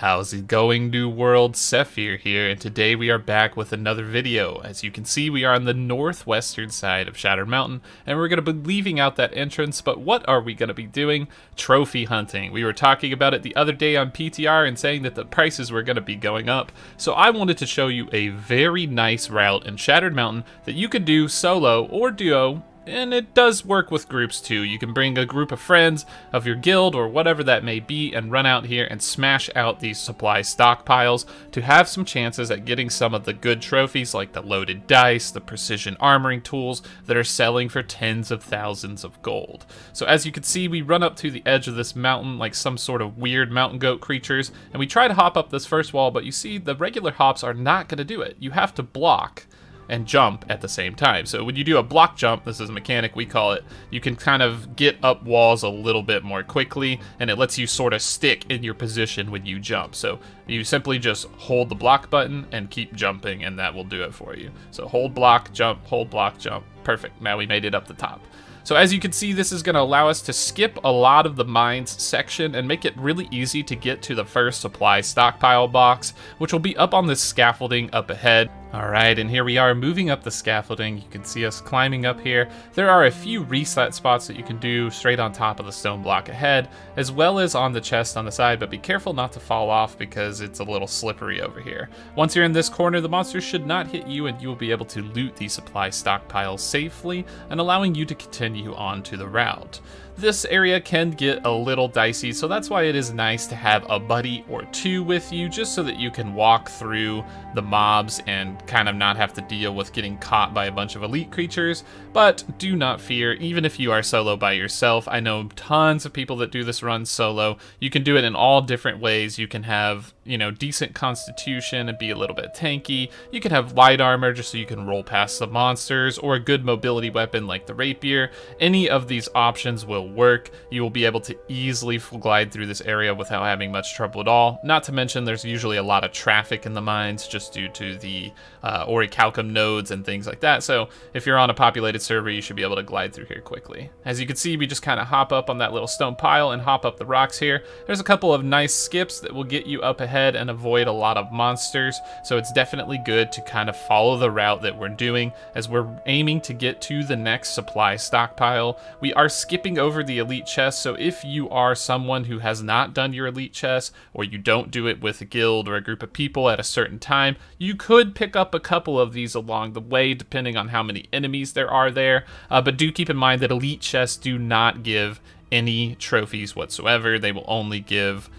How's it going, New World? Sethphir here, and today we are back with another video. As you can see, we are on the northwestern side of Shattered Mountain, and we're going to be leaving out that entrance, but what are we going to be doing? Trophy hunting. We were talking about it the other day on PTR and saying that the prices were going to be going up, so I wanted to show you a very nice route in Shattered Mountain that you could do solo or duo. And it does work with groups too. You can bring a group of friends of your guild or whatever that may be and run out here and smash out these supply stockpiles to have some chances at getting some of the good trophies like the loaded dice, the precision armoring tools that are selling for tens of thousands of gold. So as you can see, we run up to the edge of this mountain like some sort of weird mountain goat creatures, and we try to hop up this first wall, but you see the regular hops are not going to do it. You have to block and jump at the same time. So when you do a block jump, this is a mechanic we call it, you can kind of get up walls a little bit more quickly, and it lets you sort of stick in your position when you jump. So you simply just hold the block button and keep jumping, and that will do it for you. So hold block, jump, hold block, jump. Perfect. Now we made it up the top. So as you can see, this is going to allow us to skip a lot of the mines section and make it really easy to get to the first supply stockpile box, which will be up on this scaffolding up ahead. Alright, and here we are moving up the scaffolding. You can see us climbing up here. There are a few reset spots that you can do straight on top of the stone block ahead, as well as on the chest on the side, but be careful not to fall off because it's a little slippery over here. Once you're in this corner, the monsters should not hit you and you will be able to loot the supply stockpiles safely and allowing you to continue on to the route. This area can get a little dicey, so that's why it is nice to have a buddy or two with you, just so that you can walk through the mobs and kind of not have to deal with getting caught by a bunch of elite creatures. But do not fear, even if you are solo by yourself. I know tons of people that do this run solo. You can do it in all different ways. You can have, you know, decent constitution and be a little bit tanky. You can have light armor just so you can roll past the monsters, or a good mobility weapon like the rapier. Any of these options will work. You will be able to easily glide through this area without having much trouble at all. Not to mention there's usually a lot of traffic in the mines just due to the Orichalcum nodes and things like that. So if you're on a populated server, you should be able to glide through here quickly. As you can see, we just kind of hop up on that little stone pile and hop up the rocks here. There's a couple of nice skips that will get you up ahead and avoid a lot of monsters. So it's definitely good to kind of follow the route that we're doing as we're aiming to get to the next supply stockpile. We are skipping over the elite chest, so if you are someone who has not done your elite chest, or you don't do it with a guild or a group of people at a certain time, you could pick up a couple of these along the way depending on how many enemies there are there, but do keep in mind that elite chests do not give any trophies whatsoever. They will only give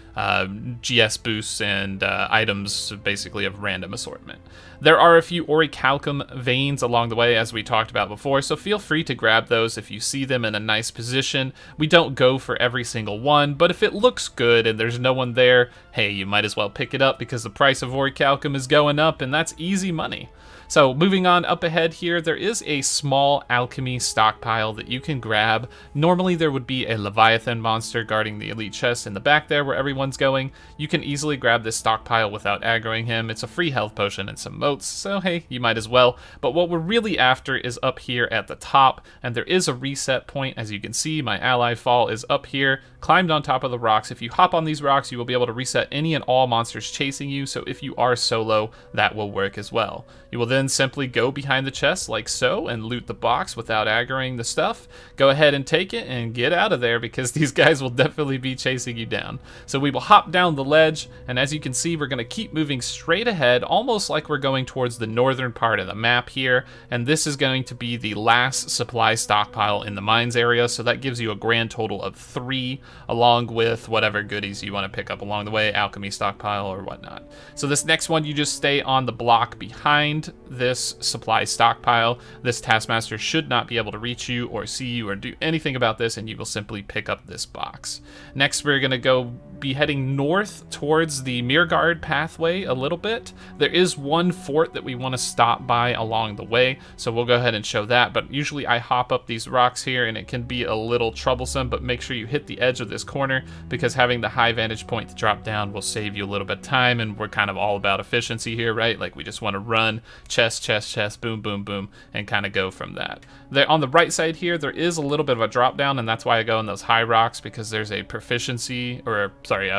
GS boosts and items basically of random assortment. There are a few Orichalcum veins along the way, as we talked about before, so feel free to grab those if you see them in a nice position. We don't go for every single one, but if it looks good and there's no one there, hey, you might as well pick it up because the price of Orichalcum is going up, and that's easy money. So moving on up ahead here, there is a small alchemy stockpile that you can grab. Normally there would be a Leviathan monster guarding the elite chest in the back there where everyone's going. You can easily grab this stockpile without aggroing him. It's a free health potion and some motes, so hey, you might as well. But what we're really after is up here at the top, and there is a reset point. As you can see, my ally fall is up here, climbed on top of the rocks. If you hop on these rocks, you will be able to reset any and all monsters chasing you, so if you are solo, that will work as well. You will then simply go behind the chest like so and loot the box without aggroing the stuff. Go ahead and take it and get out of there because these guys will definitely be chasing you down. So we will hop down the ledge, and as you can see, we're going to keep moving straight ahead, almost like we're going towards the northern part of the map here, and this is going to be the last supply stockpile in the mines area, so that gives you a grand total of 3, along with whatever goodies you want to pick up along the way, alchemy stockpile or whatnot. So this next one, you just stay on the block behind this supply stockpile. This taskmaster should not be able to reach you or see you or do anything about this, and you will simply pick up this box. Next, we're going to be heading north towards the Mirgard pathway a little bit. There is one fort that we want to stop by along the way, so we'll go ahead and show that, but usually I hop up these rocks here and it can be a little troublesome, but make sure you hit the edge of this corner because having the high vantage point to drop down will save you a little bit of time, and we're kind of all about efficiency here, right? Like we just want to run chest, chest, chest, boom, boom, boom, and kind of go from that. There, on the right side here, there is a little bit of a drop down, and that's why I go in those high rocks, because there's a proficiency, or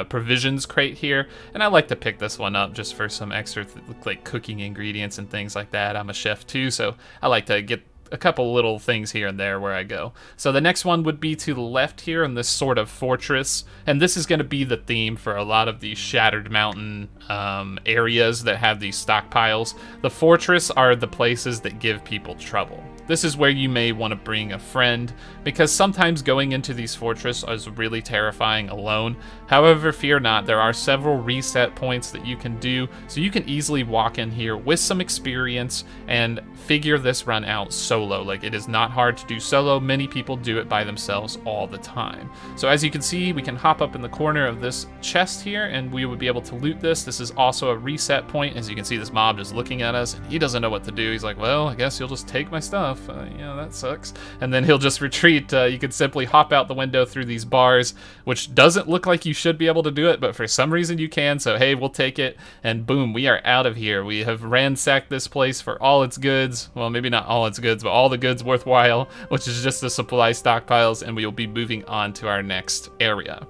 provisions crate here, and I like to pick this one up just for some extra like cooking ingredients and things like that. I'm a chef too, so I like to get a couple little things here and there where I go. So the next one would be to the left here in this sort of fortress, and this is going to be the theme for a lot of these Shattered Mountain areas that have these stockpiles. The fortress are the places that give people trouble. This is where you may want to bring a friend, because sometimes going into these fortresses is really terrifying alone. However, fear not, there are several reset points that you can do, so you can easily walk in here with some experience and figure this run out solo. Like, it is not hard to do solo. Many people do it by themselves all the time. So as you can see, we can hop up in the corner of this chest here, and we would be able to loot this. This is also a reset point. As you can see, this mob just looking at us, and he doesn't know what to do. He's like, well, I guess you'll just take my stuff. Yeah, that sucks. And then he'll just retreat. You can simply hop out the window through these bars, which doesn't look like you should be able to do it, but for some reason you can. So hey, we'll take it, and boom, we are out of here. We have ransacked this place for all its goods. Well, maybe not all its goods, but all the goods worthwhile, which is just the supply stockpiles, and we will be moving on to our next area.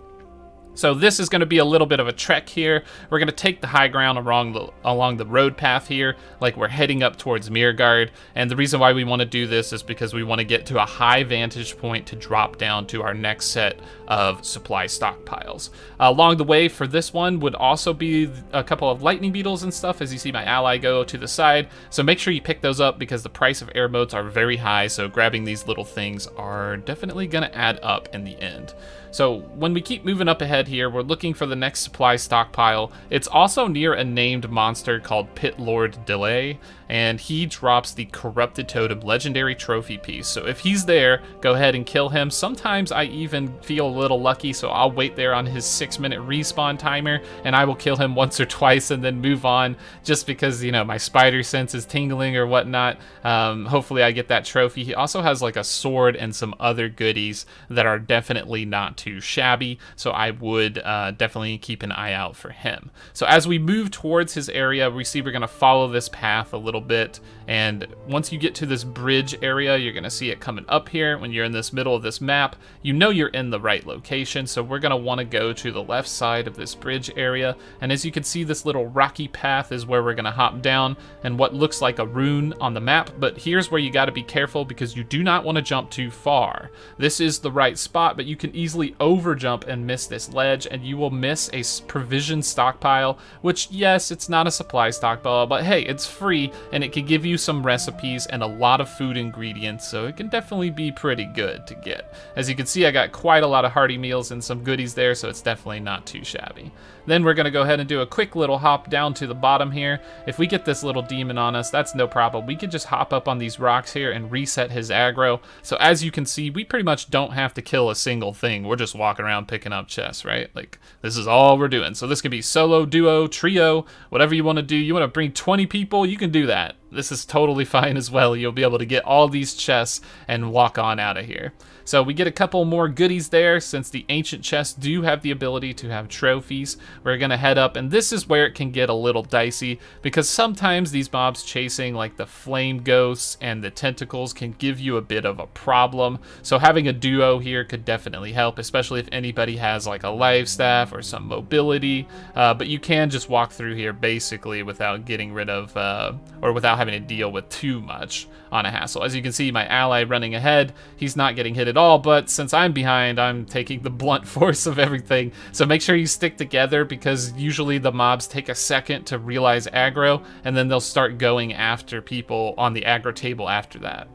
So this is going to be a little bit of a trek here. We're going to take the high ground along the road path here, like we're heading up towards Mirgard. And the reason why we want to do this is because we want to get to a high vantage point to drop down to our next set of supply stockpiles. Along the way for this one would also be a couple of lightning beetles and stuff, as you see my ally go to the side. So make sure you pick those up because the price of air motes are very high. So grabbing these little things are definitely going to add up in the end. So when we keep moving up ahead here, we're looking for the next supply stockpile. It's also near a named monster called Pit Lord Daehi, and he drops the Corrupted Totem legendary trophy piece. So if he's there, go ahead and kill him. Sometimes I even feel a little lucky, so I'll wait there on his 6-minute respawn timer, and I will kill him once or twice and then move on, just because, you know, my spider sense is tingling or whatnot. Hopefully I get that trophy. He also has like a sword and some other goodies that are definitely not too shabby, so I would definitely keep an eye out for him. So as we move towards his area, we see we're going to follow this path a little bit, and once you get to this bridge area, you're going to see it coming up here. When you're in this middle of this map, you know you're in the right location, so we're going to want to go to the left side of this bridge area, and as you can see, this little rocky path is where we're going to hop down, and what looks like a rune on the map, but here's where you got to be careful because you do not want to jump too far. This is the right spot, but you can easily overjump and miss this ledge, and you will miss a provision stockpile, which, yes, it's not a supply stockpile, but hey, it's free, and it can give you some recipes and a lot of food ingredients, so it can definitely be pretty good to get. As you can see, I got quite a lot of hearty meals and some goodies there, so it's definitely not too shabby. Then we're going to go ahead and do a quick little hop down to the bottom here. If we get this little demon on us, that's no problem. We could just hop up on these rocks here and reset his aggro. So as you can see, we pretty much don't have to kill a single thing. We're just walking around picking up chests, right? Like, this is all we're doing. So this can be solo, duo, trio, whatever you want to do. You want to bring 20 people, you can do that. This is totally fine as well. You'll be able to get all these chests and walk on out of here. So we get a couple more goodies there. Since the ancient chests do have the ability to have trophies, we're gonna head up, and this is where it can get a little dicey because sometimes these mobs chasing like the flame ghosts and the tentacles can give you a bit of a problem. So having a duo here could definitely help, especially if anybody has like a life staff or some mobility, but you can just walk through here basically without getting rid of or without having to deal with too much on a hassle. As you can see, my ally running ahead, he's not getting hit at all, but since I'm behind, I'm taking the blunt force of everything. So make sure you stick together because usually the mobs take a second to realize aggro, and then they'll start going after people on the aggro table after that.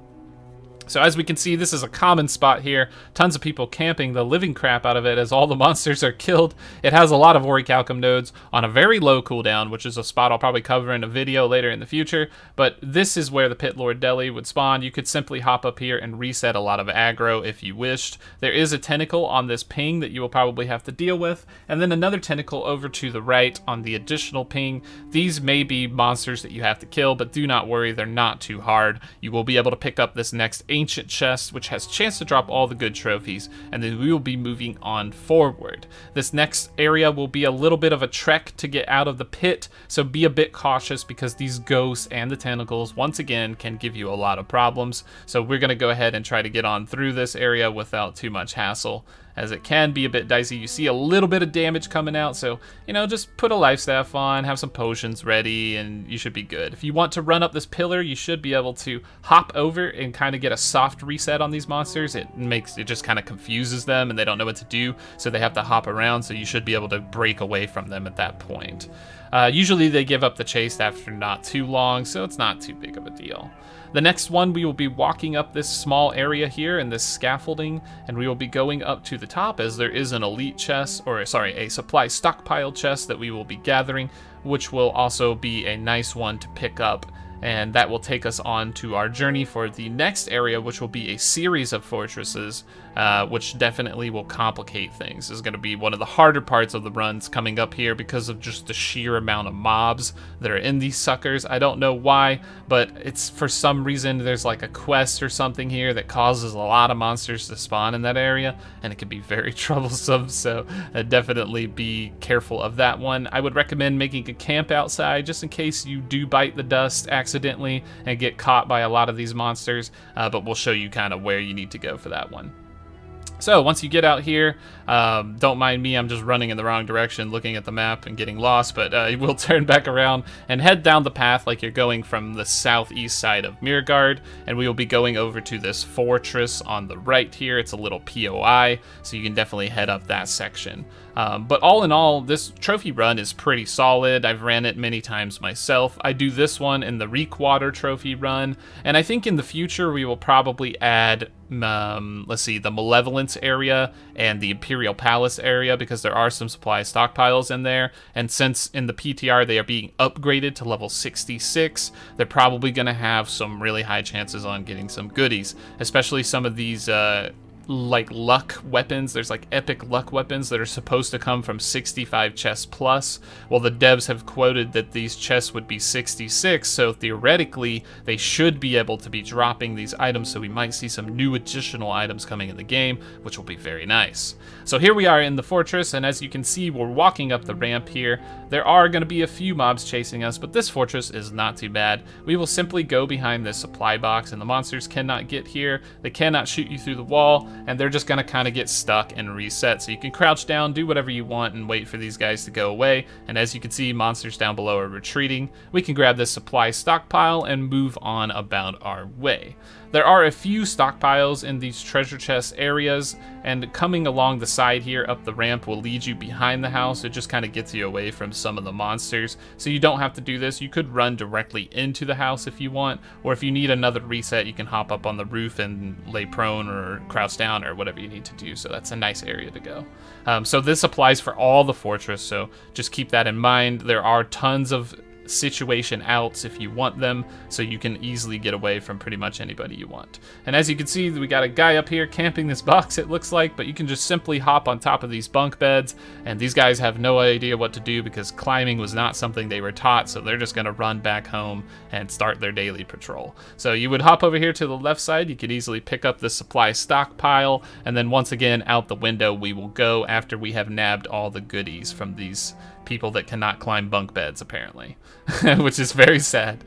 So as we can see, this is a common spot here. Tons of people camping the living crap out of it as all the monsters are killed. It has a lot of Orichalcum nodes on a very low cooldown, which is a spot I'll probably cover in a video later in the future. But this is where the Pit Lord Daehi would spawn. You could simply hop up here and reset a lot of aggro if you wished. There is a tentacle on this ping that you will probably have to deal with, and then another tentacle over to the right on the additional ping. These may be monsters that you have to kill, but do not worry, they're not too hard. You will be able to pick up this next ancient chest, which has chance to drop all the good trophies, and then we will be moving on forward. This next area will be a little bit of a trek to get out of the pit, so be a bit cautious because these ghosts and the tentacles once again can give you a lot of problems. So we're going to go ahead and try to get on through this area without too much hassle. as it can be a bit dicey. You see a little bit of damage coming out, so, you know, just put a life staff on, have some potions ready, and you should be good. If you want to run up this pillar, you should be able to hop over and kind of get a soft reset on these monsters. It just kind of confuses them, and they don't know what to do, so they have to hop around, so you should be able to break away from them at that point. Usually they give up the chase after not too long, so it's not too big of a deal. The next one, we will be walking up this small area here in this scaffolding, and we will be going up to the top as there is an elite chest, or sorry, a supply stockpile chest that we will be gathering, which will also be a nice one to pick up. And that will take us on to our journey for the next area, which will be a series of fortresses, which definitely will complicate things. This is going to be one of the harder parts of the runs coming up here because of just the sheer amount of mobs that are in these suckers. I don't know why, but it's for some reason there's like a quest or something here that causes a lot of monsters to spawn in that area, and it can be very troublesome, so definitely be careful of that one. I would recommend making a camp outside just in case you do bite the dust accidentally and get caught by a lot of these monsters, but we'll show you kind of where you need to go for that one. So once you get out here, don't mind me, I'm just running in the wrong direction, looking at the map and getting lost, but we'll turn back around and head down the path like you're going from the southeast side of Mirgard, and we will be going over to this fortress on the right here. It's a little POI, so you can definitely head up that section. But all in all, this trophy run is pretty solid. I've ran it many times myself. I do this one in the Reekwater trophy run, and I think in the future we will probably add let's see, the Malevolence area and the Imperial Palace area, because there are some supply stockpiles in there, and since in the PTR they are being upgraded to level 66, they're probably going to have some really high chances on getting some goodies, especially some of these like luck weapons. There's like epic luck weapons that are supposed to come from 65 chests plus. Well, the devs have quoted that these chests would be 66, so theoretically they should be able to be dropping these items, so we might see some new additional items coming in the game, which will be very nice. So here we are in the fortress, and as you can see, we're walking up the ramp here. There are going to be a few mobs chasing us, but this fortress is not too bad. We will simply go behind this supply box, and the monsters cannot get here. They cannot shoot you through the wall, and they're just gonna kind of get stuck and reset. So you can crouch down, do whatever you want, and wait for these guys to go away. And as you can see, monsters down below are retreating. We can grab this supply stockpile and move on about our way. There are a few stockpiles in these treasure chest areas, and coming along the side here up the ramp will lead you behind the house. It just kind of gets you away from some of the monsters, so you don't have to do this. You could run directly into the house if you want, or if you need another reset, you can hop up on the roof and lay prone or crouch down or whatever you need to do, so that's a nice area to go. So this applies for all the fortress, so just keep that in mind. There are tons of situation outs if you want them, so you can easily get away from pretty much anybody you want. And as you can see, we got a guy up here camping this box, it looks like, but you can just simply hop on top of these bunk beds, and these guys have no idea what to do because climbing was not something they were taught, so they're just going to run back home and start their daily patrol. So you would hop over here to the left side, you could easily pick up the supply stockpile, and then once again out the window we will go after we have nabbed all the goodies from these people that cannot climb bunk beds, apparently, which is very sad.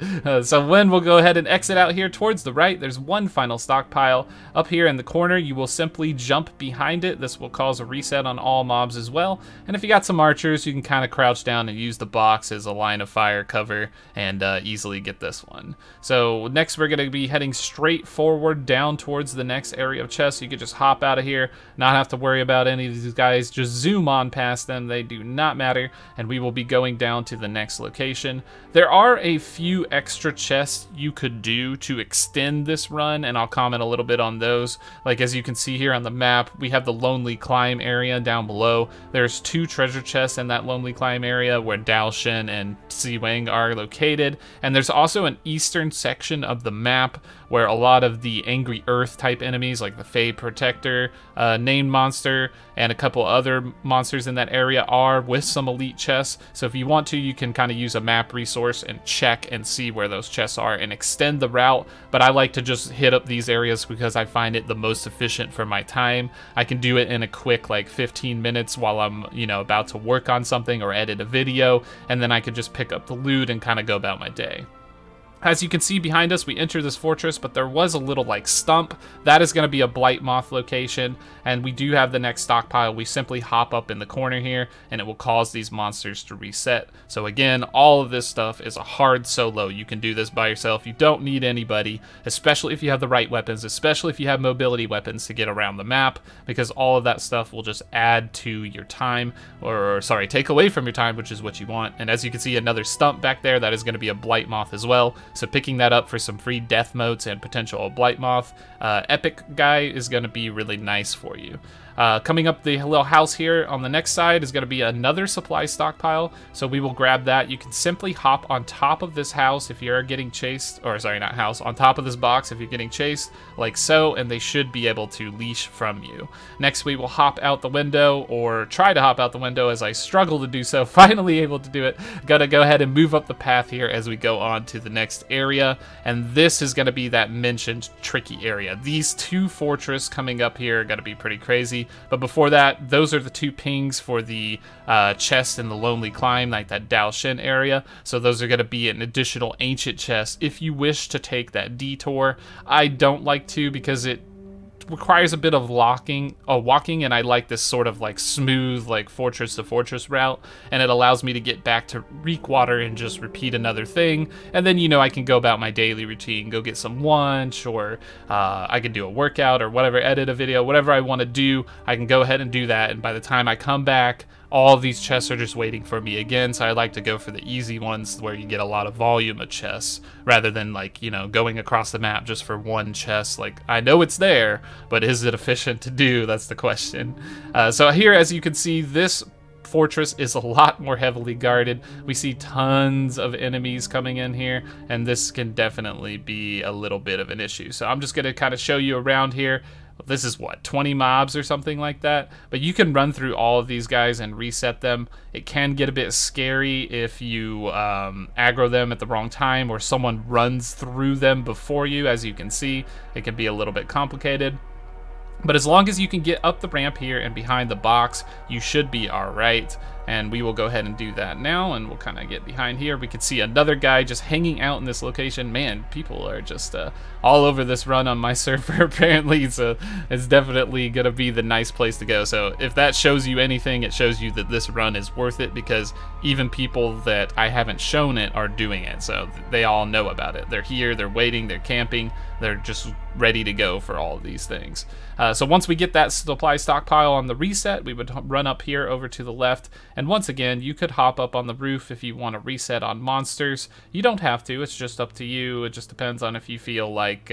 So when we'll go ahead and exit out here towards the right, there's one final stockpile. Up here in the corner, you will simply jump behind it. This will cause a reset on all mobs as well. And if you got some archers, you can kind of crouch down and use the box as a line of fire cover and easily get this one. So next we're going to be heading straight forward down towards the next area of chests. You could just hop out of here, not have to worry about any of these guys, just zoom on past them. They do not matter. And we will be going down to the next location. There are a few extra chests you could do to extend this run, and I'll comment a little bit on those. Like as you can see here on the map, we have the Lonely Climb area down below. There's 2 treasure chests in that Lonely Climb area where Daoshin and Siwang are located, and there's also an eastern section of the map where a lot of the Angry Earth type enemies like the Fey Protector, named monster, and a couple other monsters in that area are with some elite chests. So if you want to, you can kind of use a map resource and check and see where those chests are and extend the route. But I like to just hit up these areas because I find it the most efficient for my time. I can do it in a quick like 15 minutes while I'm, you know, about to work on something or edit a video, and then I could just pick up the loot and kind of go about my day. As you can see behind us, we enter this fortress, but there was a little like stump. That is going to be a blight moth location, and we do have the next stockpile. We simply hop up in the corner here, and it will cause these monsters to reset. So again, all of this stuff is a hard solo. You can do this by yourself. You don't need anybody, especially if you have the right weapons, especially if you have mobility weapons to get around the map, because all of that stuff will just add to your time, or sorry, take away from your time, which is what you want. And as you can see, another stump back there, that is going to be a blight moth as well. So picking that up for some free death motes and potential blight moth epic guy is going to be really nice for you. Coming up the little house here on the next side is going to be another supply stockpile, so we will grab that. You can simply hop on top of this house if you're getting chased, or sorry, not house, on top of this box if you're getting chased, like so, and they should be able to leash from you. Next, we will hop out the window, or try to hop out the window as I struggle to do so, finally able to do it. Gotta go ahead and move up the path here as we go on to the next area, and this is going to be that mentioned tricky area. These two fortress coming up here are going to be pretty crazy. But before that, those are the two pings for the chest in the Lonely Climb, like that Dao Shin area. So those are going to be an additional ancient chest if you wish to take that detour. I don't like to because it requires a bit of walking, and I like this sort of like smooth, like fortress to fortress route, and it allows me to get back to Reekwater and just repeat another thing, and then, you know, I can go about my daily routine, go get some lunch, or I can do a workout or whatever, edit a video, whatever I want to do, I can go ahead and do that, and by the time I come back, all of these chests are just waiting for me again, so I like to go for the easy ones where you get a lot of volume of chests, rather than, like, you know, going across the map just for one chest. Like, I know it's there, but is it efficient to do? That's the question. So here, as you can see, this fortress is a lot more heavily guarded. We see tons of enemies coming in here, and this can definitely be a little bit of an issue. So I'm just going to kind of show you around here. This is what, 20 mobs or something like that, but you can run through all of these guys and reset them. It can get a bit scary if you aggro them at the wrong time, or someone runs through them before you. As you can see, it can be a little bit complicated. But as long as you can get up the ramp here and behind the box, you should be all right. And we will go ahead and do that now, and we'll kind of get behind here. We can see another guy just hanging out in this location. Man, people are just all over this run on my server, apparently, so it's definitely going to be the nice place to go. So if that shows you anything, it shows you that this run is worth it, because even people that I haven't shown it are doing it, so they all know about it. They're here, they're waiting, they're camping, they're just ready to go for all of these things. So once we get that supply stockpile on the reset, we would run up here over to the left, and once again, you could hop up on the roof if you want to reset on monsters. You don't have to, it's just up to you. It just depends on if you feel like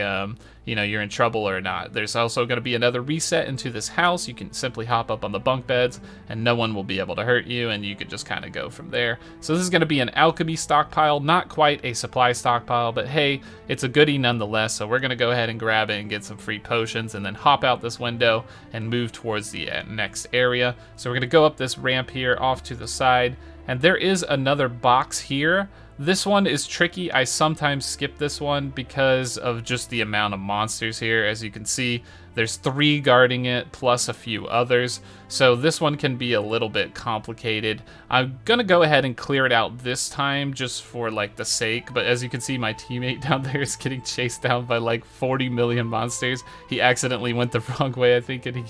you know, you're in trouble or not. There's also going to be another reset into this house. You can simply hop up on the bunk beds and no one will be able to hurt you, and you could just kind of go from there. So this is going to be an alchemy stockpile, not quite a supply stockpile, but hey, it's a goodie nonetheless. So we're going to go ahead and grab it and get some free potions, and then hop out this window and move towards the next area. So we're going to go up this ramp here off to the side, and there is another box here. This one is tricky. I sometimes skip this one because of just the amount of monsters here. As you can see, there's 3 guarding it plus a few others. So this one can be a little bit complicated. I'm gonna go ahead and clear it out this time just for like the sake. But as you can see, my teammate down there is getting chased down by like 40 million monsters. He accidentally went the wrong way, I think, and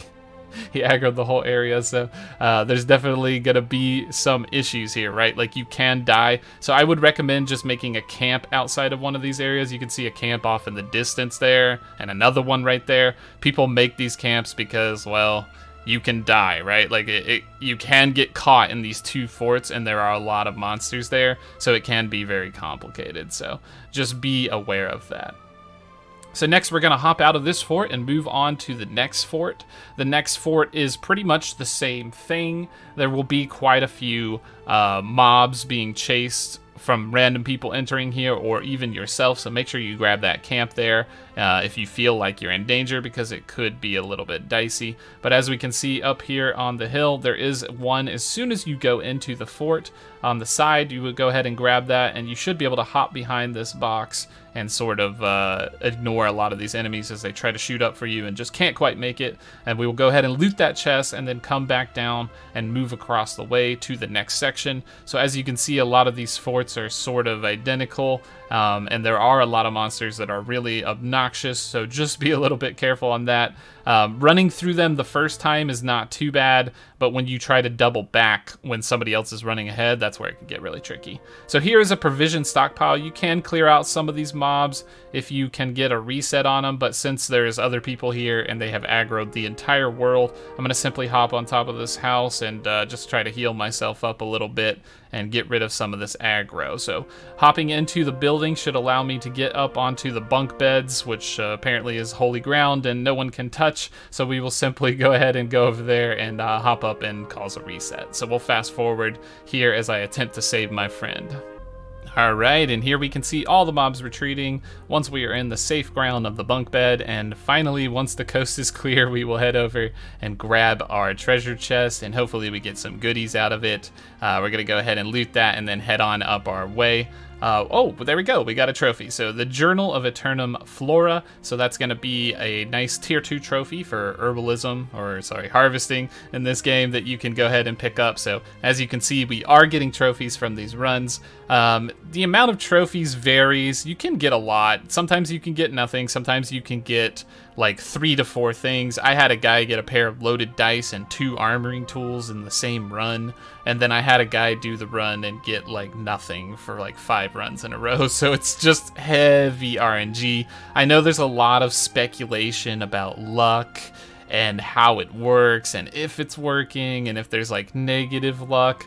he aggroed the whole area, so there's definitely gonna be some issues here, right? Like, you can die, so I would recommend just making a camp outside of one of these areas. You can see a camp off in the distance there, and another one right there. People make these camps because, well, you can die, right? Like, you can get caught in these 2 forts, and there are a lot of monsters there, so it can be very complicated, so just be aware of that. So next we're going to hop out of this fort and move on to the next fort. The next fort is pretty much the same thing. There will be quite a few mobs being chased from random people entering here, or even yourself, so make sure you grab that camp there if you feel like you're in danger, because it could be a little bit dicey. But as we can see up here on the hill, there is one as soon as you go into the fort. On the side, you would go ahead and grab that, and you should be able to hop behind this box and sort of ignore a lot of these enemies as they try to shoot up for you and just can't quite make it. And we will go ahead and loot that chest and then come back down and move across the way to the next section. So as you can see, a lot of these forts are sort of identical, and there are a lot of monsters that are really obnoxious, so just be a little bit careful on that. Running through them the first time is not too bad, but when you try to double back when somebody else is running ahead, that's where it can get really tricky. So here is a provision stockpile. You can clear out some of these mobs if you can get a reset on them, but since there's other people here and they have aggroed the entire world, I'm going to simply hop on top of this house and just try to heal myself up a little bit and get rid of some of this aggro. So hopping into the building should allow me to get up onto the bunk beds, which apparently is holy ground and no one can touch. So we will simply go ahead and go over there and hop up and cause a reset. So we'll fast forward here as I attempt to save my friend. Alright, and here we can see all the mobs retreating once we are in the safe ground of the bunk bed, and finally, once the coast is clear, we will head over and grab our treasure chest, and hopefully we get some goodies out of it. We're going to go ahead and loot that and then head on up our way. Oh, there we go. We got a trophy. So the Journal of Aeternum Flora. So that's going to be a nice tier 2 trophy for herbalism, or sorry, harvesting in this game that you can go ahead and pick up. So as you can see, we are getting trophies from these runs. The amount of trophies varies. You can get a lot. Sometimes you can get nothing. Sometimes you can get like 3 to 4 things. I had a guy get a pair of loaded dice and 2 armoring tools in the same run, and then I had a guy do the run and get like nothing for like 5 runs in a row. So it's just heavy RNG. I know there's a lot of speculation about luck and how it works and if it's working and if there's like negative luck.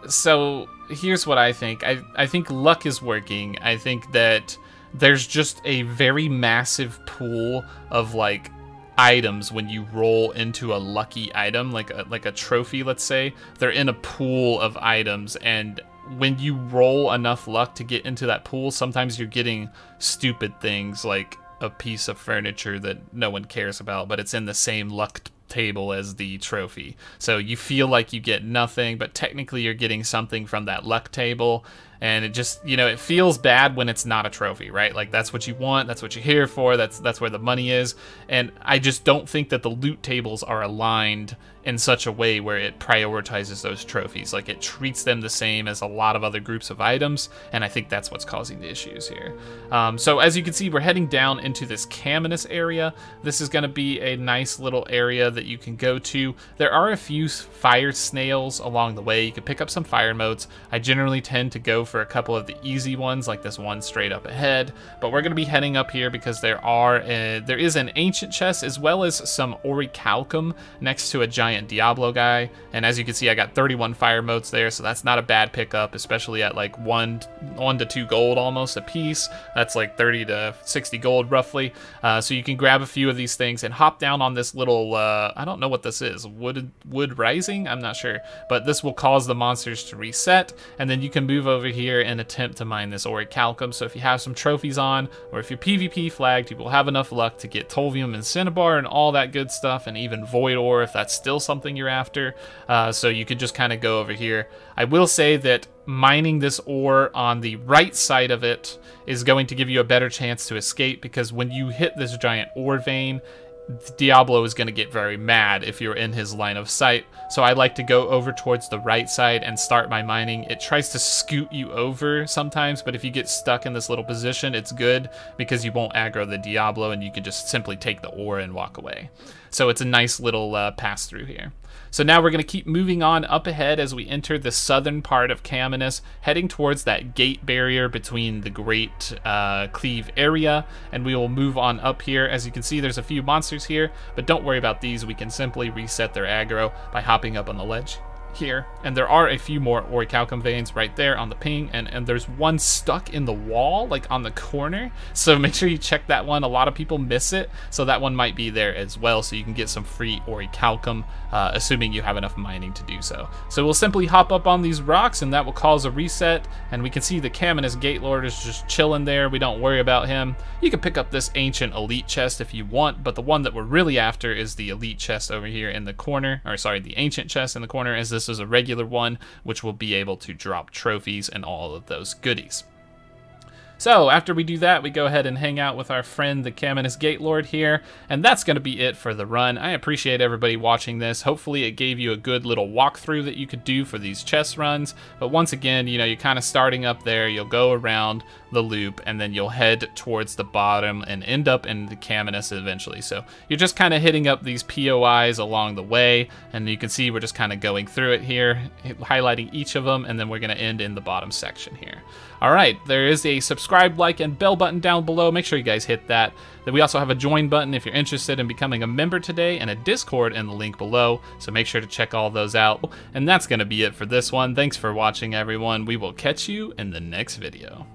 So here's what I think. I think luck is working. I think that there's just a very massive pool of like items when you roll into a lucky item, like a trophy, let's say. They're in a pool of items, and when you roll enough luck to get into that pool, sometimes you're getting stupid things like a piece of furniture that no one cares about, but it's in the same luck table as the trophy. So you feel like you get nothing, but technically you're getting something from that luck table. And it just, you know, it feels bad when it's not a trophy, right? Like that's what you want, that's what you're here for, that's where the money is. And I just don't think that the loot tables are aligned in such a way where it prioritizes those trophies. Like it treats them the same as a lot of other groups of items, and I think that's what's causing the issues here. So as you can see, we're heading down into this Caminus area. This is going to be a nice little area that you can go to. There are a few fire snails along the way. You can pick up some fire motes. I generally tend to go for a couple of the easy ones, like this one straight up ahead, but we're going to be heading up here because there is an ancient chest as well as some Orichalcum next to a giant Diablo guy, and as you can see, I got 31 fire motes there, so that's not a bad pickup, especially at like 1 to 2 gold almost a piece. That's like 30 to 60 gold roughly. So you can grab a few of these things and hop down on this little I don't know what this is, wood rising, I'm not sure, but this will cause the monsters to reset, and then you can move over here and attempt to mine this Orichalcum. So if you have some trophies on, or if you're PvP flagged, you will have enough luck to get Tolvium and Cinnabar and all that good stuff, and even Void Ore if that's still something you're after. So you could just kind of go over here. I will say that mining this ore on the right side of it is going to give you a better chance to escape, because when you hit this giant ore vein, Diablo is going to get very mad if you're in his line of sight. So I like to go over towards the right side and start my mining. It tries to scoot you over sometimes, but if you get stuck in this little position, it's good because you won't aggro the Diablo and you can just simply take the ore and walk away. So it's a nice little pass through here. So now we're going to keep moving on up ahead as we enter the southern part of Caminus, heading towards that gate barrier between the Great Cleave area, and we will move on up here. As you can see, there's a few monsters here, but don't worry about these. We can simply reset their aggro by hopping up on the ledge here, and there are a few more Orichalcum veins right there on the ping, and there's one stuck in the wall, like on the corner, so make sure you check that one. A lot of people miss it, so that one might be there as well, so you can get some free Orichalcum, assuming you have enough mining to do so. So we'll simply hop up on these rocks, and that will cause a reset, and we can see the Caminus Gate Lord is just chilling there. We don't worry about him. You can pick up this ancient elite chest if you want, but the one that we're really after is the elite chest over here in the corner, or sorry, the ancient chest in the corner, as this is a regular one, which will be able to drop trophies and all of those goodies. So after we do that, we go ahead and hang out with our friend, the Caminus Gate Lord here, and that's going to be it for the run. I appreciate everybody watching this. Hopefully it gave you a good little walkthrough that you could do for these chest runs, but once again, you know, you're kind of starting up there, you'll go around the loop, and then you'll head towards the bottom and end up in the Caminus eventually. So you're just kind of hitting up these POIs along the way, and you can see we're just kind of going through it here, highlighting each of them, and then we're going to end in the bottom section here. Alright, there is a subscribe, like, and bell button down below. Make sure you guys hit that. Then we also have a join button if you're interested in becoming a member today, and a Discord in the link below, so make sure to check all those out. And that's going to be it for this one. Thanks for watching, everyone. We will catch you in the next video.